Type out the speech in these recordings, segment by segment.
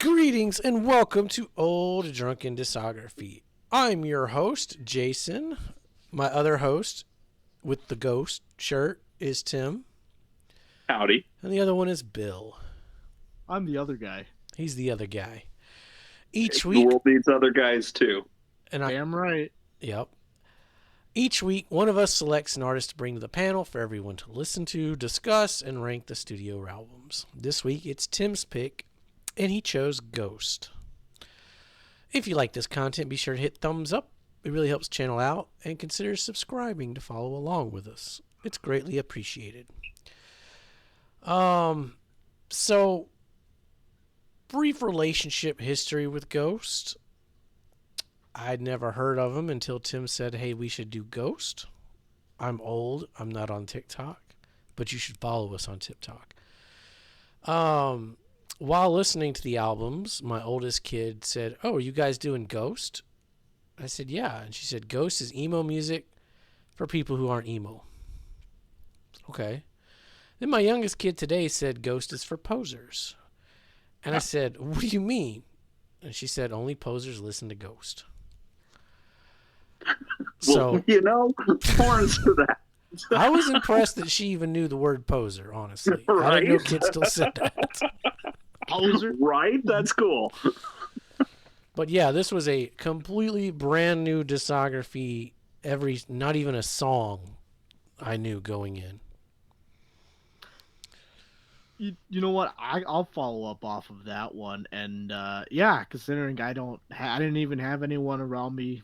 Greetings and welcome to Old Drunken Discography. I'm your host, Jason. My other host with the ghost shirt is Tim. Howdy. And the other one is Bill. I'm the other guy. He's the other guy. Each The week... world needs other guys too. Damn right. Yep. Each week, one of us selects an artist to bring to the panel for everyone to listen to, discuss, and rank the studio albums. This week, it's Tim's pick, and he chose Ghost. If you like this content, be sure to hit thumbs up. It really helps the channel out, and consider subscribing to follow along with us. It's greatly appreciated. So, brief relationship history with Ghost. I'd never heard of him until Tim said, hey, we should do Ghost. I'm old. I'm not on TikTok, but you should follow us on TikTok. While listening to the albums, my oldest kid said, oh, are you guys doing Ghost? I said, yeah. And she said, Ghost is emo music for people who aren't emo. Okay. Then my youngest kid today said, Ghost is for posers. And I said, what do you mean? And she said, only posers listen to Ghost. Well, horns for that. I was impressed that she even knew the word poser, honestly. Right? I didn't know kids still said that. Poser? Right? That's cool. But yeah, this was a completely brand new discography. Not even a song I knew going in. You know what? I'll follow up off of that one. And considering I didn't even have anyone around me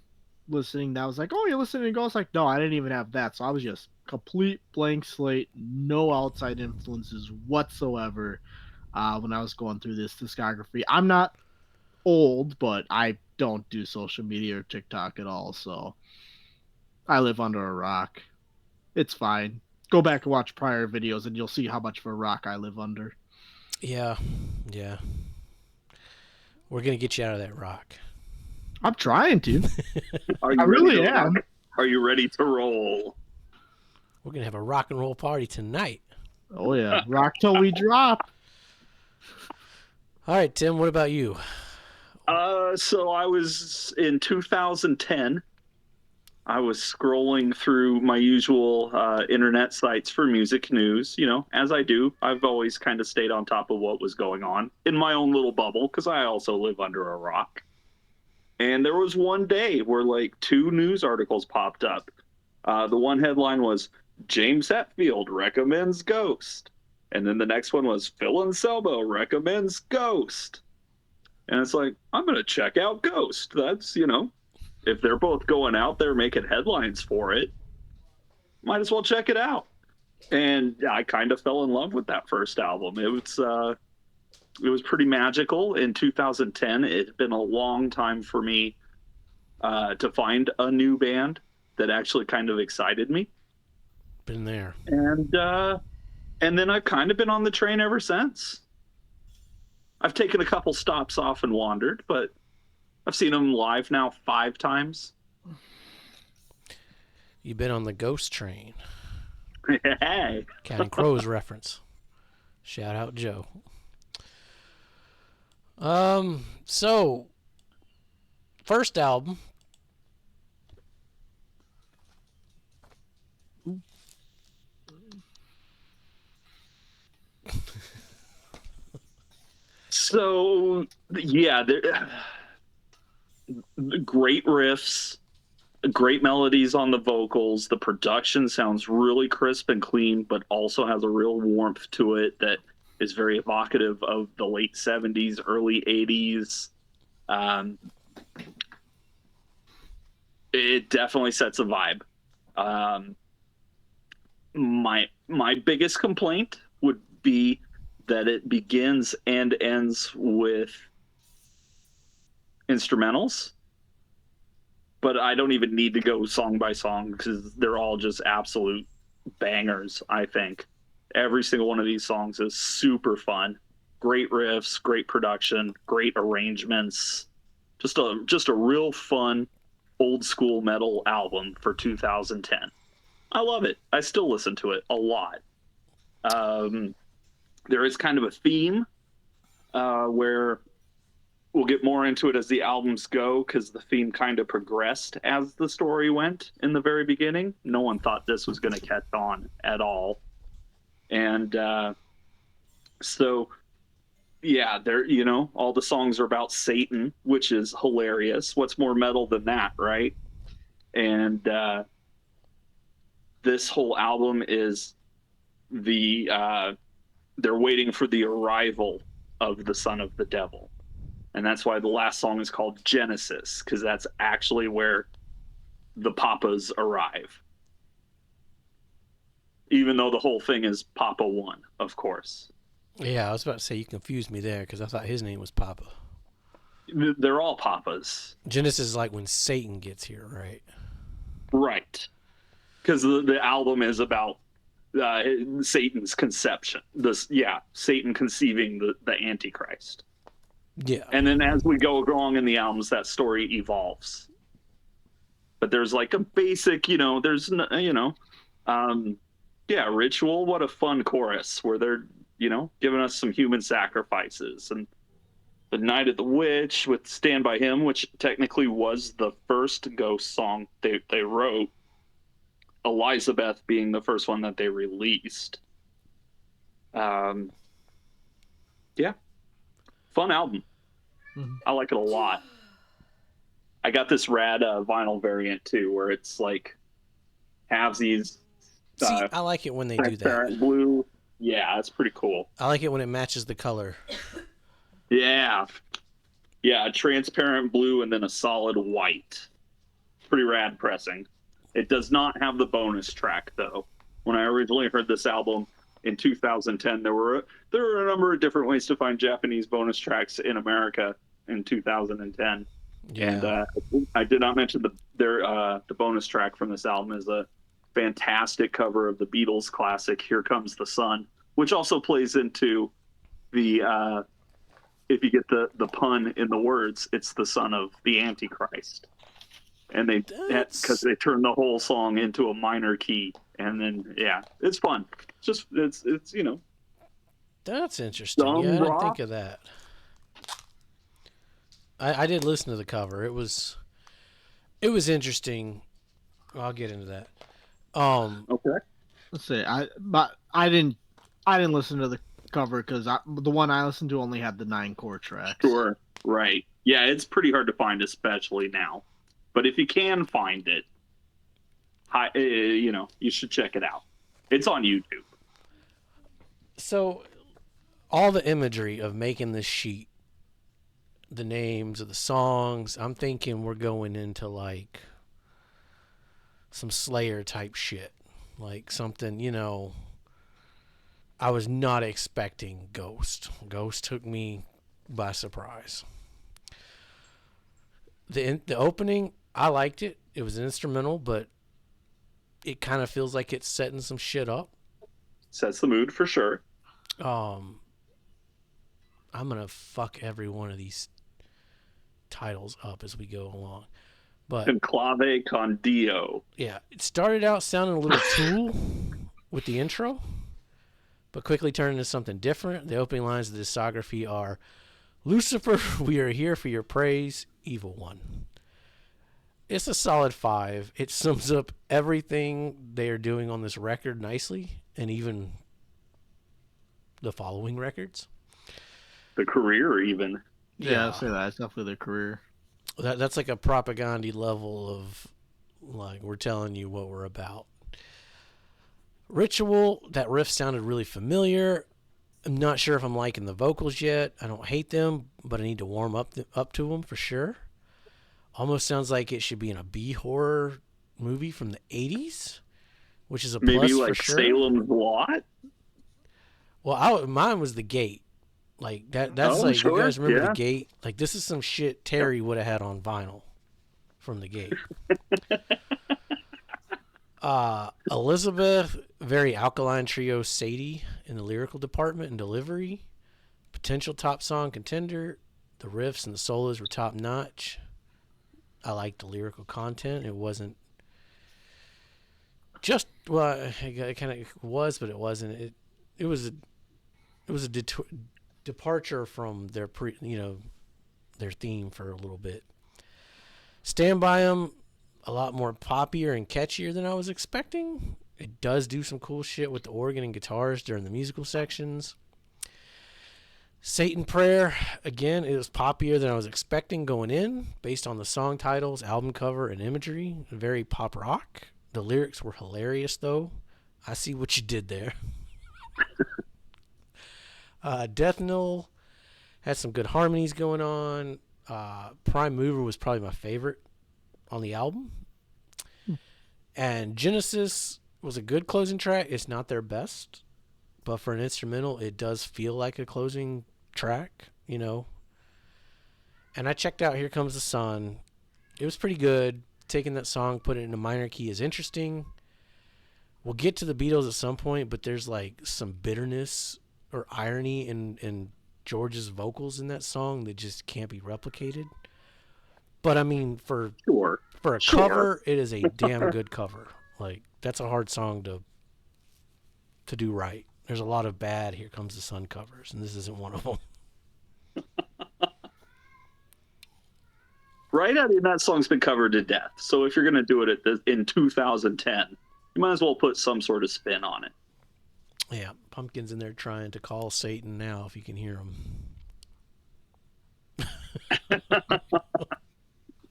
listening that was like, oh, you're listening to Ghost? Like, no, I didn't even have that. So I was just complete blank slate, no outside influences whatsoever when I was going through this discography. I'm not old, but I don't do social media or TikTok at all. So I live under a rock. It's fine. Go back and watch prior videos and you'll see how much of a rock I live under. Yeah. We're going to get you out of that rock. I'm trying to. Are you I really ready to am. rock? Are you ready to roll? We're going to have a rock and roll party tonight. Oh, yeah. Rock till we drop. All right, Tim, what about you? So I was in 2010. I was scrolling through my usual internet sites for music news. As I do, I've always kind of stayed on top of what was going on in my own little bubble because I also live under a rock. And there was one day where like two news articles popped up. The one headline was James Hetfield recommends Ghost. And then the next one was Phil Anselmo recommends Ghost. And it's like, I'm going to check out Ghost. That's, if they're both going out there making headlines for it, might as well check it out. And I kind of fell in love with that first album. It was pretty magical in 2010. It had been a long time for me to find a new band that actually kind of excited me. Been there. And then I've kind of been on the train ever since. I've taken a couple stops off and wandered, but I've seen them live now 5 times. You've been on the Ghost train. Hey. Counting Crows reference. Shout out Joe. So first album. So yeah, great riffs, great melodies on the vocals. The production sounds really crisp and clean, but also has a real warmth to it that is very evocative of the late 70s, early 80s. It definitely sets a vibe. My biggest complaint would be that it begins and ends with instrumentals, but I don't even need to go song by song because they're all just absolute bangers. I think every single one of these songs is super fun, great riffs, great production, great arrangements, just a real fun old school metal album for 2010. I love it. I still listen to it a lot. There is kind of a theme where we'll get more into it as the albums go, because the theme kind of progressed as the story went in the very beginning. No one thought this was going to catch on at all. And so, yeah, there, all the songs are about Satan, which is hilarious. What's more metal than that, right? And this whole album is they're waiting for the arrival of the son of the devil. And that's why the last song is called Genesis, because that's actually where the Papas arrive. Even though the whole thing is Papa 1, of course. Yeah, I was about to say you confused me there because I thought his name was Papa. They're all Papas. Genesis is like when Satan gets here, right? Right. Because the album is about Satan's conception. Satan conceiving the Antichrist. Yeah. And then as we go along in the albums, that story evolves. But there's like a basic, Ritual. What a fun chorus where they're, giving us some human sacrifices. And The Night of the Witch with Stand By Him, which technically was the first Ghost song they wrote. Elizabeth being the first one that they released. Fun album. Mm-hmm. I like it a lot. I got this rad vinyl variant too, where it's like halvesies. I like it when they do that. Blue. Yeah, that's pretty cool. I like it when it matches the color. Yeah, transparent blue and then a solid white. Pretty rad pressing. It does not have the bonus track though. When I originally heard this album in 2010, there were a number of different ways to find Japanese bonus tracks in America in 2010. Yeah. And I did not mention the bonus track from this album is a fantastic cover of the Beatles classic "Here Comes the Sun," which also plays into the if you get the pun in the words, it's the son of the Antichrist. And because they turn the whole song into a minor key, and then it's fun. It's That's interesting. Yeah, I didn't think of that. I did listen to the cover. It was interesting. I'll get into that. Okay. Let's see. I didn't listen to the cover because the one I listened to only had the 9 core tracks. Sure. Right. Yeah, it's pretty hard to find, especially now. But if you can find it, you should check it out. It's on YouTube. So, all the imagery of making this sheet, the names of the songs, I'm thinking we're going into like some Slayer type shit. Like something, I was not expecting Ghost. Ghost took me by surprise. The opening, I liked it. It was an instrumental, but it kind of feels like it's setting some shit up. Sets the mood for sure. I'm gonna fuck every one of these titles up as we go along. But Conclave con Dio. Yeah, it started out sounding a little Tool with the intro, but quickly turned into something different. The opening lines of the discography are, "Lucifer, we are here for your praise, evil one." It's a solid 5. It sums up everything they are doing on this record nicely, and even the following records. The career, even. Yeah, I'd say that's definitely their career. That's like a propaganda level of, like, we're telling you what we're about. Ritual, that riff sounded really familiar. I'm not sure if I'm liking the vocals yet. I don't hate them, but I need to warm up to them for sure. Almost sounds like it should be in a B-horror movie from the 80s, which is a plus maybe like for sure. Salem's Lot? Well, mine was The Gate. Like, that's like, sure. You guys remember The Gate? Like, this is some shit Terry would have had on vinyl from The Gate. Elizabeth, very alkaline trio Sadie in the lyrical department and delivery. Potential top song contender. The riffs and the solos were top notch. I liked the lyrical content. It wasn't just, well, it kind of was, but it wasn't. It was a departure from their their theme for a little bit. Stand By 'Em, a lot more poppier and catchier than I was expecting. It does do some cool shit with the organ and guitars during the musical sections. Satan Prayer, again, it was poppier than I was expecting going in, based on the song titles, album cover, and imagery. Very pop rock. The lyrics were hilarious, though. I see what you did there. Death Knell had some good harmonies going on. Prime Mover was probably my favorite on the album. And Genesis was a good closing track. It's not their best, but for an instrumental, it does feel like a closing track, you know. And I checked out Here Comes the Sun. It was pretty good. Taking that song, putting it in a minor key is interesting. We'll get to the Beatles at some point, but there's like some bitterness or irony in George's vocals in that song that just can't be replicated. But I mean, for a cover, it is a damn good cover. Like, that's a hard song to do right. There's a lot of bad Here Comes the Sun covers, and this isn't one of them. Right? I mean, that song's been covered to death. So if you're going to do it in 2010, you might as well put some sort of spin on it. Yeah, Pumpkin's in there trying to call Satan now, if you can hear him.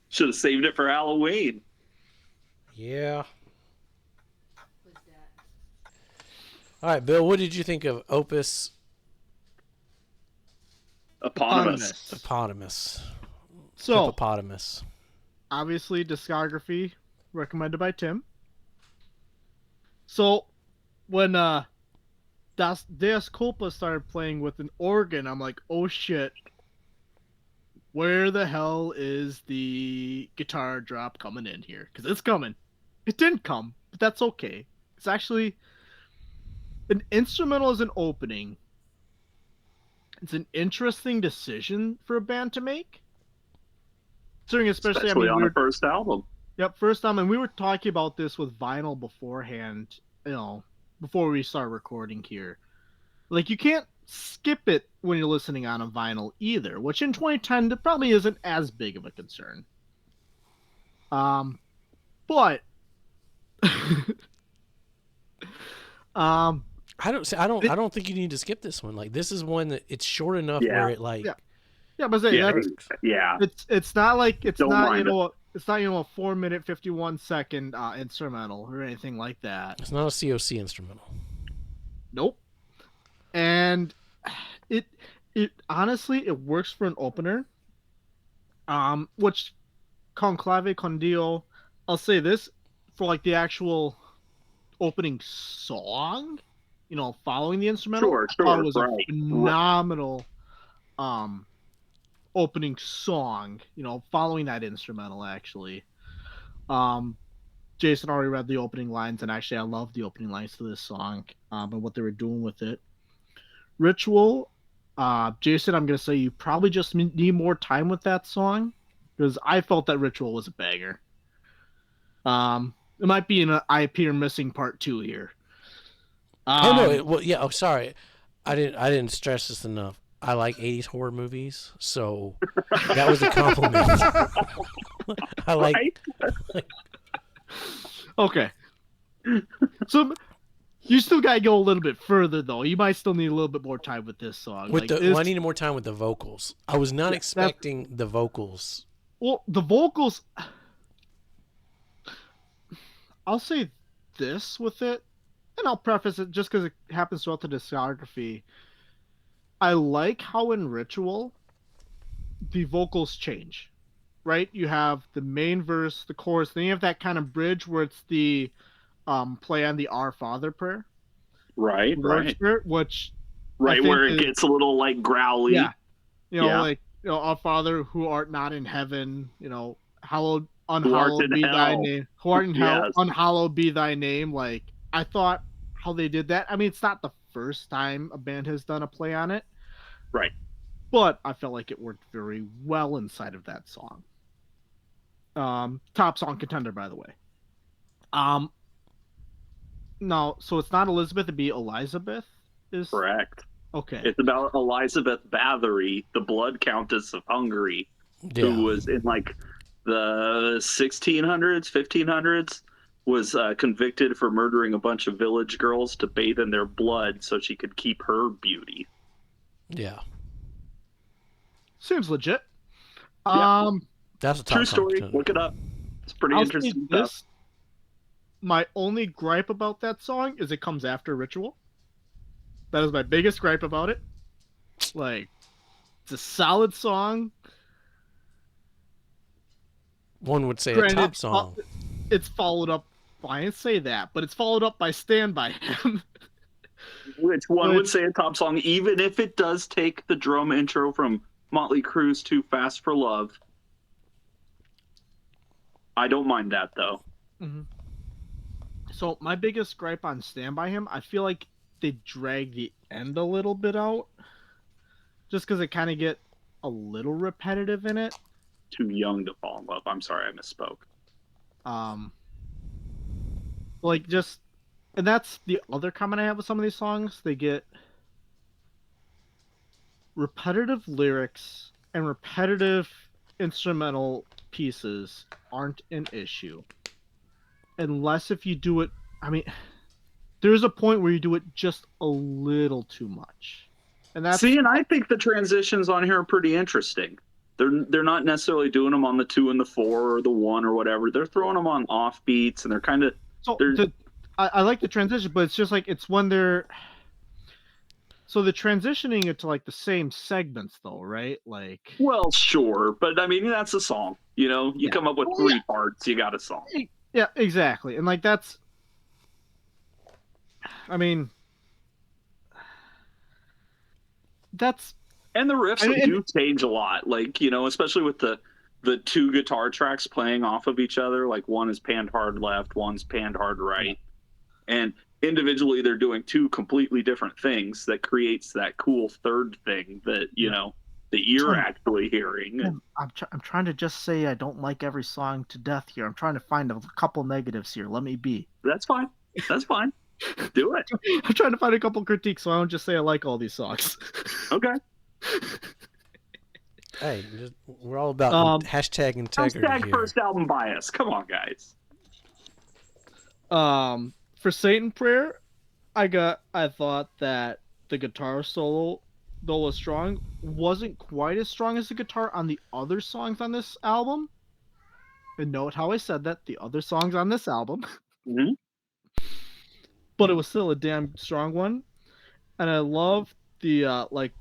Should have saved it for Halloween. Yeah. All right, Bill, what did you think of Opus Eponymous? So, Hippopotamus. Obviously, Discography, recommended by Tim. So, when Deus Culpa started playing with an organ, I'm like, oh shit, where the hell is the guitar drop coming in here? Because it's coming. It didn't come, but that's okay. It's actually an instrumental as an opening. It's an interesting decision for a band to make. Especially on the first album. Yep, first time, and we were talking about this with vinyl beforehand, you know, before we start recording here. Like, you can't skip it when you're listening on a vinyl either, which in 2010 that probably isn't as big of a concern. But I don't think you need to skip this one. Like, this is one that it's short enough where it like but it's not like it's not a 4-minute 51-second instrumental or anything like that. It's not a COC instrumental. Nope. And it honestly it works for an opener. Which Conclave con Dio, I'll say this, for like the actual opening song, you know, following the instrumental, it was a phenomenal opening song, you know, following that instrumental actually. Jason already read the opening lines, and actually I love the opening lines to this song, and what they were doing with it. Ritual, Jason, I'm gonna say you probably just need more time with that song, because I felt that Ritual was a banger. It might be an I Appear Missing Part 2 here. Sorry, I didn't stress this enough. I like 80s horror movies, so that was a compliment. I like. Right? Okay. So you still gotta go a little bit further, though. You might still need a little bit more time with this song. I needed more time with the vocals. I was not expecting the vocals. Well, the vocals. I'll say this with it, and I'll preface it just because it happens throughout the discography. I like how in Ritual, the vocals change, right? You have the main verse, the chorus, then you have that kind of bridge where it's the play on the Our Father prayer. Right. Prayer, which where it gets a little like growly. Yeah. Like, Our Father who art not in heaven, unhallowed be thy name. Who art in hell, unhallowed be thy name. Like, I thought how they did that. I mean, it's not the first time a band has done a play on it. Right. But I felt like it worked very well inside of that song. Top song contender, by the way. No, so it's not Elizabeth, it'd be Elizabeth? Correct. Okay. It's about Elizabeth Bathory, the Blood Countess of Hungary, who Yeah. was in like the 1600s, 1500s, was convicted for murdering a bunch of village girls to bathe in their blood so she could keep her beauty. Yeah. Seems legit. Yeah, That's a true top story. competition. Look it up. It's pretty I'll say interesting stuff. this. My only gripe about that song is it comes after Ritual. That is my biggest gripe about it. Like, it's a solid song. One would say a Granted, top song. it's followed up. I didn't say that, but it's followed up by "Stand by Him." Which one would Which, say a top song, even if it does take the drum intro from Motley Crue's Too Fast for Love. I don't mind that, though. Mhm. So my biggest gripe on "Stand by Him," I feel like they drag the end a little bit out, just because it kind of get a little repetitive in it. Too young to fall in love. I'm sorry, I misspoke. Um, like just, and that's the other comment I have with some of these songs. They get repetitive lyrics and repetitive instrumental pieces aren't an issue unless if you do it. I mean, there's a point where you do it just a little too much, and that's See, and I think the transitions on here are pretty interesting. They're not necessarily doing them on the 2 and the 4 or the 1 or whatever. They're throwing them on off beats, and they're kind of so they're I like the transition, but it's just like it's when they're so the transitioning it to like the same segments though, right? Like, well, sure, but I mean that's a song. You know, you yeah, come up with well, 3 parts, you got a song. yeah, exactly, and like that's, I mean, that's And the riffs and do change a lot, like, you know, especially with the 2 guitar tracks playing off of each other. Like one is panned hard left, one's panned hard yeah. right, and individually they're doing 2 completely different things that creates that cool third thing that, you Yeah. know, that you're actually hearing. And I'm trying to just say I don't like every song to death here. I'm trying to find a couple negatives here. Let me be. that's fine. That's fine. Do it. I'm trying to find a couple critiques, so I don't just say I like all these songs. Okay. Hey, we're all about hashtag integrity Hashtag here. first album bias. Come on, guys. For Satan Prayer, I thought that the guitar solo, though was strong, wasn't quite as strong as the guitar on the other songs on this album. And note how I said that, the other songs on this album. Mm-hmm. But it was still a damn strong one. And I love the like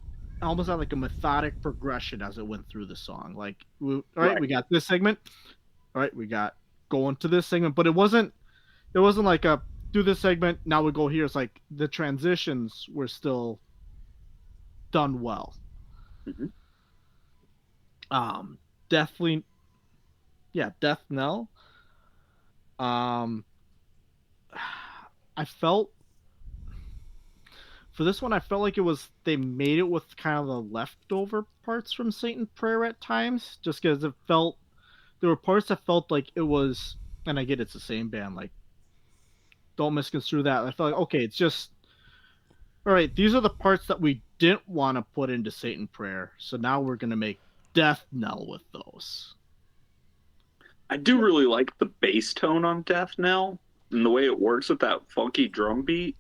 almost had like a methodic progression as it went through the song. Like, all right, we got this segment. All right, we got going to this segment, but it wasn't like a do this segment, now we go here. It's like the transitions were still done well. Mm-hmm. Definitely, yeah, Death Knell. I felt for this one, I felt like it was they made it with kind of the leftover parts from Satan Prayer at times, just because it felt there were parts that felt like it was, and I get it's the same band, like don't misconstrue that. I felt like okay, it's just all right. These are the parts that we didn't want to put into Satan Prayer, so now we're gonna make Death Knell with those. I do really like the bass tone on Death Knell and the way it works with that funky drum beat.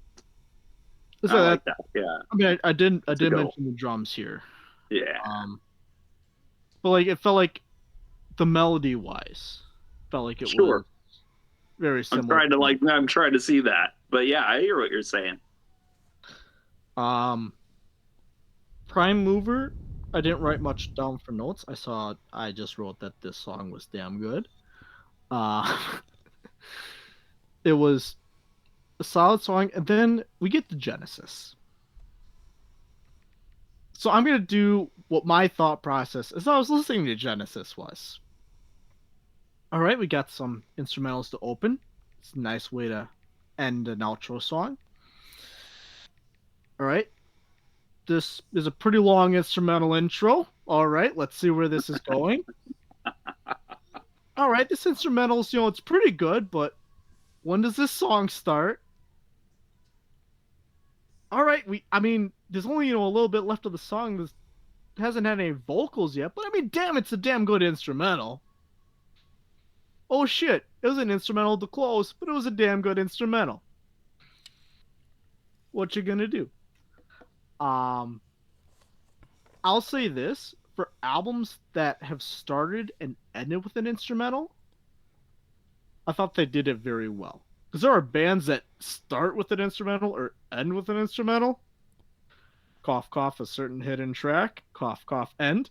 So I like that. Yeah. I mean, I did go. mention the drums here. Yeah. But like it felt like the melody wise, felt like it was very similar. I'm trying to see that, but yeah, I hear what you're saying. Prime Mover, I didn't write much down for notes. I just wrote that this song was damn good. It was a solid song, and then we get to Genesis. So I'm gonna do what my thought process as I was listening to Genesis was. All right, we got some instrumentals to open. It's a nice way to end an outro song. All right, this is a pretty long instrumental intro. All right, let's see where this is going. All right, this instrumental's, it's pretty good, but when does this song start? All right, I mean, there's only, a little bit left of the song. hasn't had any vocals yet, but I mean, damn, it's a damn good instrumental. Oh shit, it was an instrumental to close, but it was a damn good instrumental. What you gonna do? Um, I'll say this, for albums that have started and ended with an instrumental, I thought they did it very well. Because there are bands that start with an instrumental or end with an instrumental. Cough, cough, a certain hidden track. Cough, cough, end.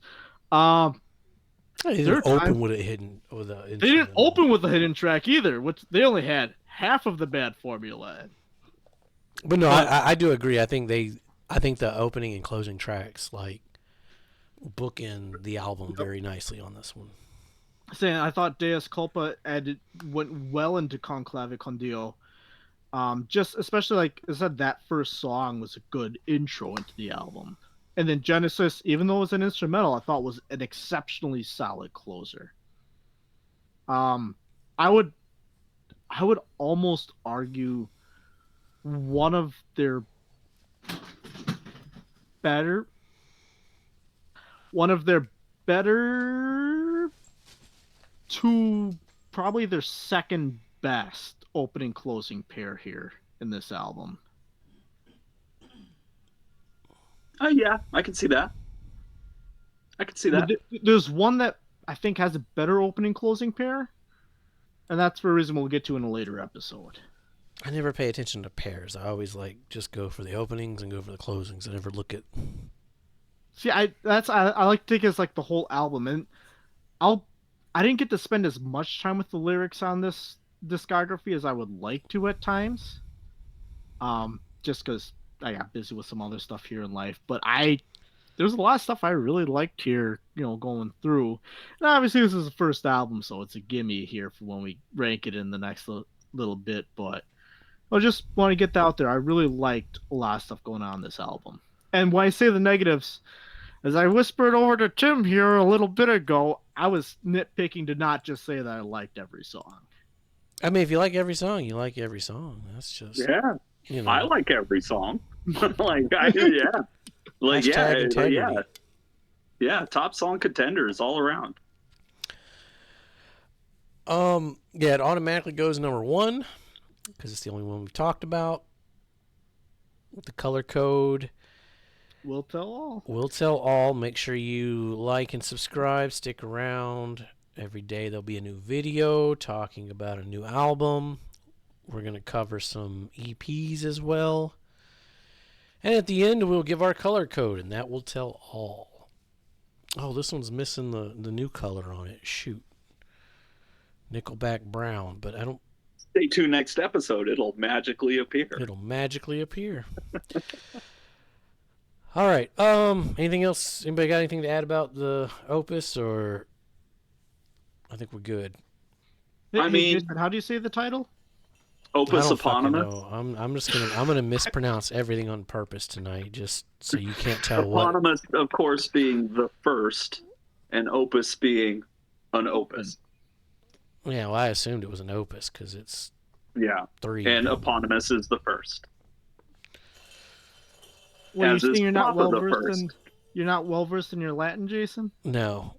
They There are didn't open times- with a hidden with a. They didn't open with a hidden track either, which they only had half of the bad formula. But no, I do agree. I think the opening and closing tracks like bookend the album very nicely on this one. Saying I thought Deus Culpa went well into Conclave con Dio. Just especially like I said, that first song was a good intro into the album. And then Genesis, even though it was an instrumental, I thought was an exceptionally solid closer. I would almost argue one of their better to probably their second best opening closing pair here in this album. Yeah, I can see that. There's one that I think has a better opening closing pair, and that's for a reason we'll get to in a later episode. I never pay attention to pairs. I always just go for the openings and go for the closings. I never look at. See, I like to take it as like the whole album, and I didn't get to spend as much time with the lyrics on this discography as I would like to at times. Just because I got busy with some other stuff here in life, but there's a lot of stuff I really liked here, going through. And obviously this is the first album, so it's a gimme here for when we rank it in the next little bit, but I just want to get that out there. I really liked a lot of stuff going on in this album. And when I say the negatives, as I whispered over to Tim here a little bit ago, I was nitpicking to not just say that I liked every song. I mean, if you like every song, you like every song. That's just I like every song. Top song contenders all around. It automatically goes number 1 because it's the only one we've talked about. The color code. We'll tell all. We'll tell all. Make sure you like and subscribe. Stick around. Every day there'll be a new video talking about a new album. We're going to cover some EPs as well. And at the end, we'll give our color code, and that will tell all. Oh, this one's missing the new color on it. Shoot. Nickelback brown, but I don't... Stay tuned next episode. It'll magically appear. All right. Anything else? Anybody got anything to add about the Opus, or... I think we're good. I mean... Jason, how do you say the title? Opus Eponymous. I'm gonna mispronounce everything on purpose tonight, just so you can't tell Eponymous, of course, being the first, and Opus being an opus. Yeah, well, I assumed it was an opus because it's 3. And Eponymous is the first. Well, you saying you're not well versed in your Latin, Jason? No.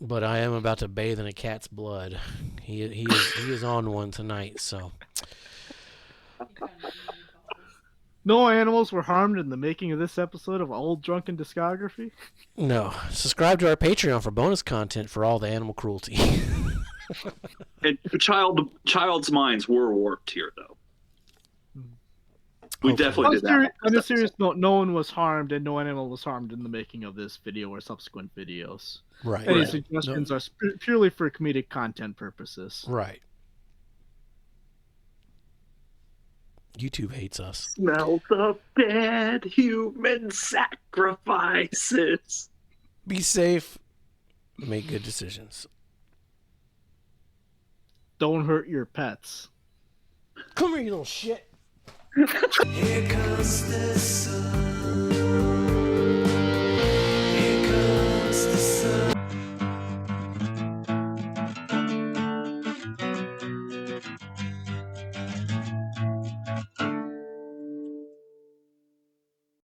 But I am about to bathe in a cat's blood. He is on one tonight, so. No animals were harmed in the making of this episode of Old Drunken Discography? No. Subscribe to our Patreon for bonus content for all the animal cruelty. And child's minds were warped here, though. We definitely did that. On a serious note, no one was harmed and no animal was harmed in the making of this video or subsequent videos. Right. Any suggestions are purely for comedic content purposes. Right. YouTube hates us. Smell the dead human sacrifices. Be safe. Make good decisions. Don't hurt your pets. Come here, you little shit. Here comes the